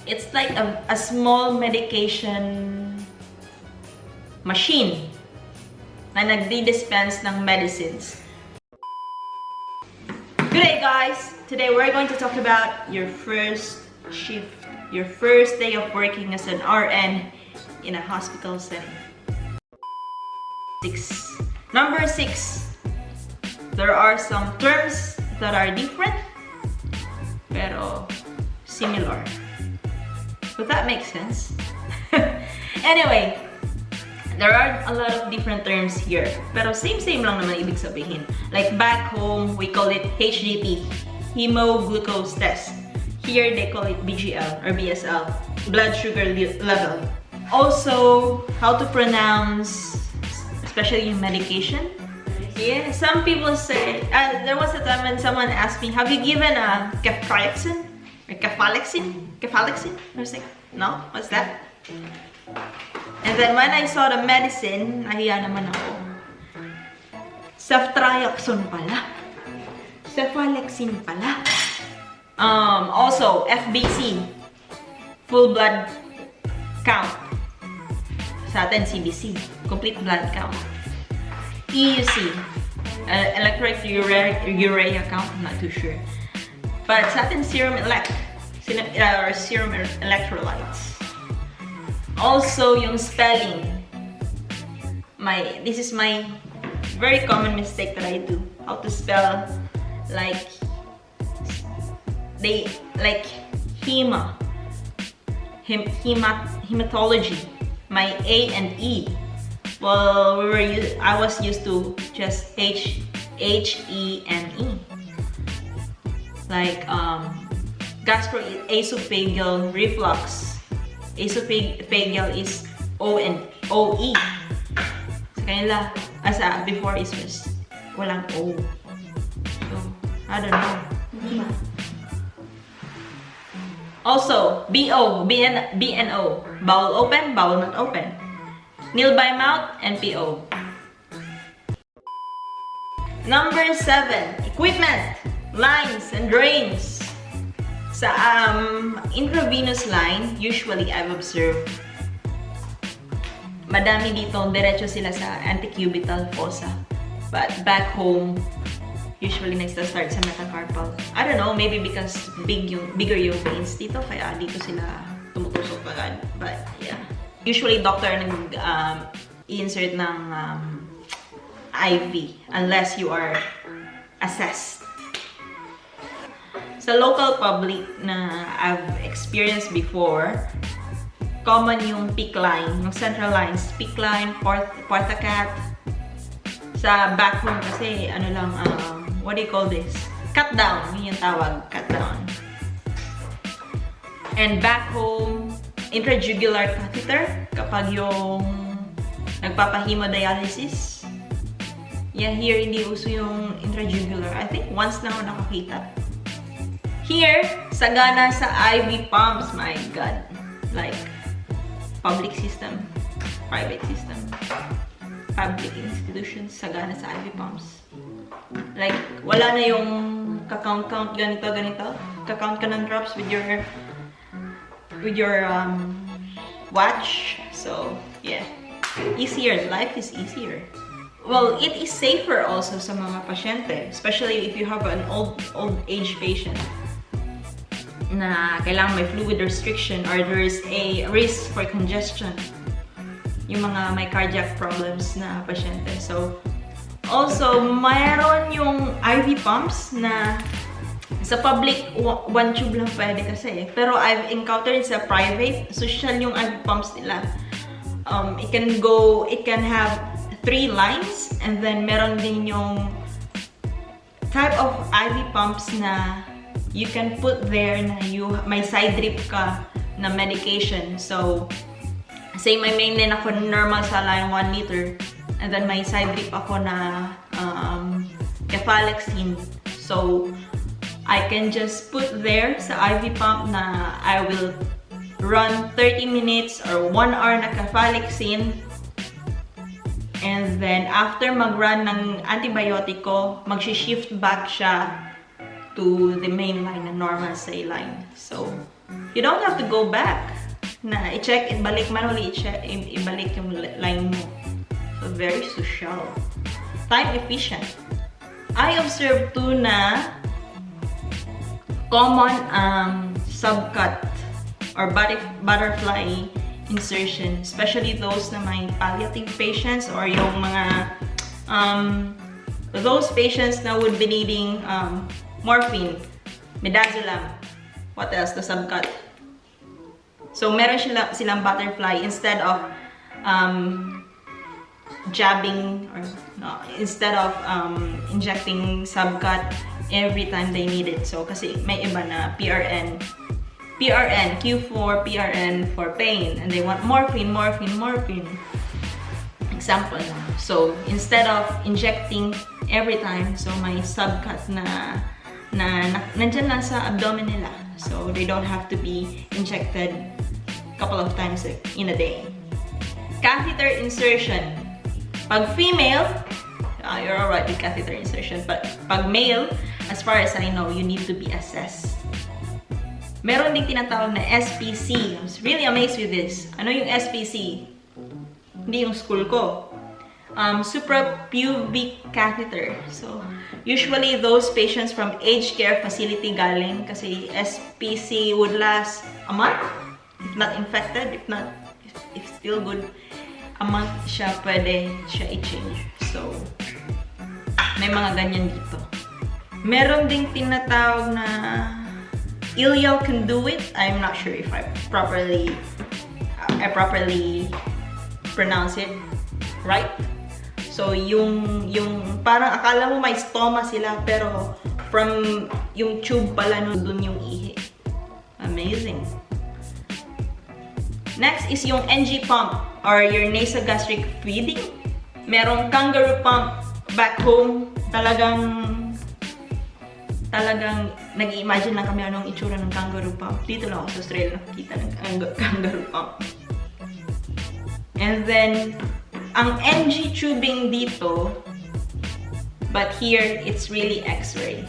It's like a small medication machine na nagdi-dispense ng medicines. Good day, guys! Today we're going to talk about your first shift, your first day of working as an RN in a hospital setting. Number 6. There are some terms that are different, pero similar. Would that make sense? Anyway, there are a lot of different terms here, pero same lang naman ibig sabihin. Like back home, we call it HGT, Hemoglucose Test. Here, they call it BGL or BSL, blood sugar level. Also, how to pronounce, especially in medication. Yeah, some people say, there was a time when someone asked me, have you given a CEFTRIAXONE? Or CEPHALEXIN? I was like, no, what's that? And then when I saw the medicine, nahiya naman ako. CEFTRIAXONE pala. CEPHALEXIN pala. Also, FBC, full blood count. Sa atin, CBC, complete blood count. EUC, electric urea count, I'm not too sure. But sa atin, Serum Elec, or Serum Electrolytes. Also, yung spelling. This is my very common mistake that I do. How to spell like hematology. My A and E. Well, I was used to just H-E-M-E. Like gastroesophageal reflux. Esophageal is O and O-E. Sa kanila, before is just walang O. So, I don't know. Also, BO, BNO. Bowel open, bowel not open. Nil by mouth, and PO. Number 7, equipment, lines, and drains. Sa intravenous line, usually I've observed, madami dito, diretso sila sa antecubital fossa. But back home, usually nagstart sa metacarpal. I don't know, maybe because bigger yung veins dito, kaya dito sila tumutusok agad. But yeah. Usually, doctor nag-insert ng IV unless you are assessed. Sa local public na I've experienced before, common yung PICC line, yung central lines, PICC line, Porta CATH. Sa back home kasi, what do you call this? Cut down, yun yung tawag, cut down. And back home, intrajugular catheter kapag yung nagpapahemodialysis. Yeah, here hindi uso yung intrajugular. I think once lang ako nakakita. Here, sagana sa IV pumps. My God. Like, public system, private system, public institutions, sagana sa IV pumps. Like, wala na yung ka-count ganito. Ka-count ka ng drops with your watch. So yeah, easier. Life is easier. Well, it is safer also sa mga pasyente, especially if you have an old age patient na kailangan may fluid restriction or there is a risk for congestion, yung mga may cardiac problems na pasyente. So also mayroon yung IV pumps na sa public, one tube lang pwede kasi. Pero I've encountered sa private, social yung IV pumps nila. It can have 3 lines, and then meron din yung type of IV pumps na you can put there na may side drip ka na medication. So, say may mainline ako normal saline 1 liter, and then may side drip ako na CEPHALEXIN. So, I can just put there sa IV pump na I will run 30 minutes or 1 hour na CEPHALEXIN. And then, after mag-run ng antibiotic ko, mag-shift back siya to the main line, na normal saline. So, You don't have to go back na i-check, ibalik, manually i-check, ibalik yung line mo. So, very social. Time efficient. I observed too na common ang subcut or butterfly insertion, especially those na may palliative patients or yung mga those patients na would be needing morphine, midazolam, what else, the subcut. So meron silang butterfly instead of jabbing or no, instead of injecting subcut every time they need it. So kasi may iba na PRN, Q4, PRN for pain, and they want morphine. Example lang. So instead of injecting every time, so may subcut na nandyan lang sa abdomen nila. So they don't have to be injected a couple of times in a day. Catheter insertion. Pag female, you're alright with catheter insertion. But pag male, as far as I know, you need to be assessed. Meron ding tinatawag na SPC. I was really amazed with this. Ano yung SPC? Hindi yung school ko. SUPRA PUBIC catheter. So, usually those patients from aged care facility galing kasi SPC would last a month. If not infected, if still good, a month siya pwede siya i-change. So, may mga ganyan dito. Meron ding tinatawag na ileal conduit. I'm not sure if I properly pronounce it right. So, yung parang akala mo may stoma sila pero from yung tube pala dun yung ihi. Amazing. Next is yung NG pump or your nasogastric feeding. Merong kangaroo pump back home. Talagang nag-i-imagine lang kami anong itsura ng kangaroo pump. Dito lang ako sa Australia nakikita ng kangaroo pump. And then, ang NG tubing dito, but here, it's really X-ray.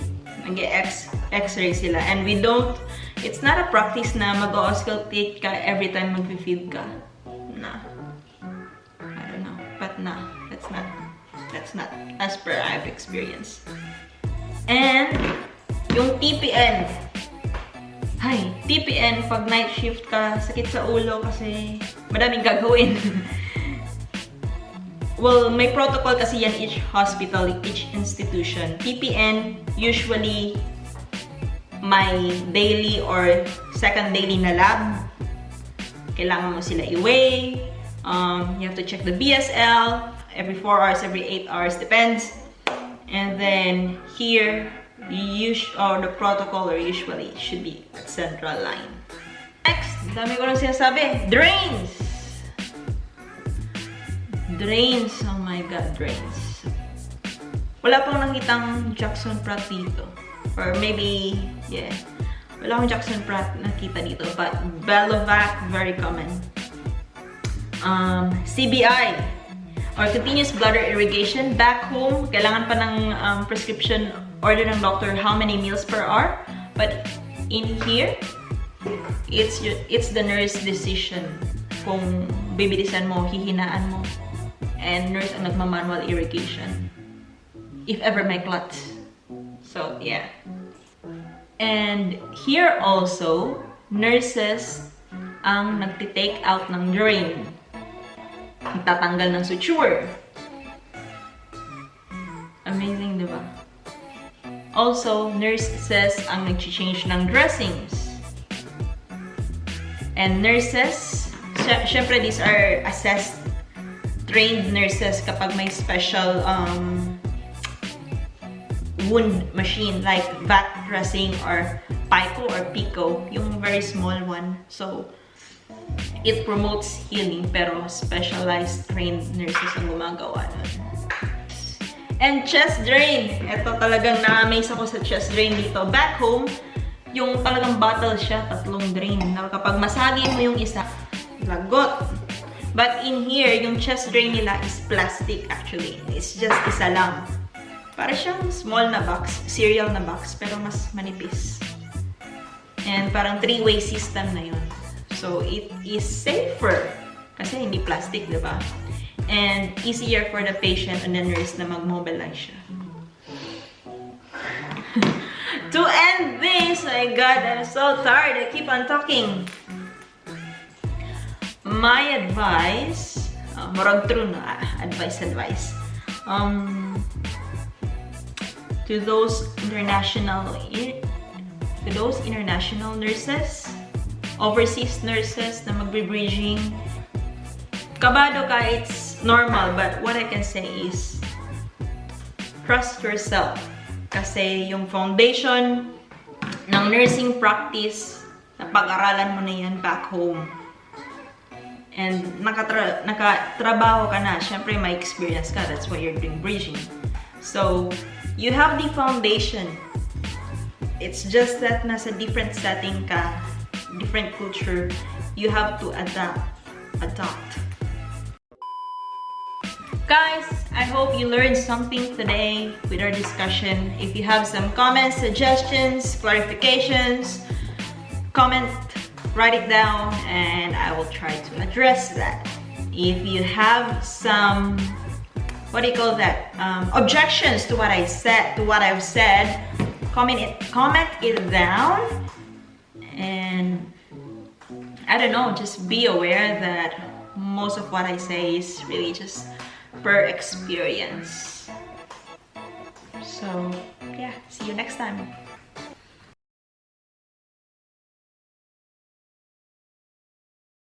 Nag-X-ray sila. And it's not a practice na mag-auscultate ka every time mag-feed ka. Nah. I don't know. But nah, that's not as per I've experienced. And yung TPN. Hay, TPN, pag night shift ka, sakit sa ulo kasi madaming gagawin. Well, may protocol kasi yan each hospital, each institution. TPN, usually may daily or second daily na lab. Kailangan mo sila i-weigh. You have to check the BSL every 4 hours, every 8 hours, depends. And then here, the protocol usually should be at central line. Next, dami ko lang sinasabi, drains. Drains, oh my god, drains. Wala pang nakitang Jackson Pratt dito. Or maybe, yeah, wala akong Jackson Pratt nakita dito. But Belovac, very common. CBI, or continuous bladder irrigation. Back home, kailangan pa ng prescription order ng doctor how many meals per hour. But in here, it's the nurse decision kung bibilisan mo, hihinaan mo. And nurse ang nagma-manual irrigation. If ever may clots. So, yeah. And here also, nurses ang nagtitake out ng drain. Nagtatanggal ng suture. Amazing, diba? Also, nurses ang nag-change ng dressings. And nurses, syempre these are assessed trained nurses kapag may special wound machine like vac dressing or PICO, yung very small one. So, it promotes healing pero specialized trained nurses ang gumagawa nun. And chest drain. Ito talagang na-amaze ako sa chest drain dito. Back home, yung talagang bottle siya, 3 drain. Na kapag masagi mo yung isa, lagot. But in here, yung chest drain nila is plastic actually. It's just isa lang. Para siyang small na box, cereal na box, pero mas manipis. And parang three-way system na yun. So, it is safer kasi hindi plastic, di ba? And easier for the patient and the nurse na mag-mobilize siya. To end this, my God, I'm so tired. I keep on talking. My advice, murag true na, advice. To those international nurses, overseas nurses na magbe-bridging, kabado ka, it's normal, but what I can say is trust yourself. Kasi yung foundation ng nursing practice, napag-aralan mo na yan back home. And nakatrabaho ka na, syempre may experience ka, that's why you're doing bridging. So, you have the foundation. It's just that nasa different setting ka, different culture, you have to adapt. Guys, I hope you learned something today with our discussion. If you have some comments, suggestions, clarifications, comment, write it down, and I will try to address that. If you have some, objections to what I've said, comment it down, and I don't know, just be aware that most of what I say is really just per experience. So yeah, see you next time.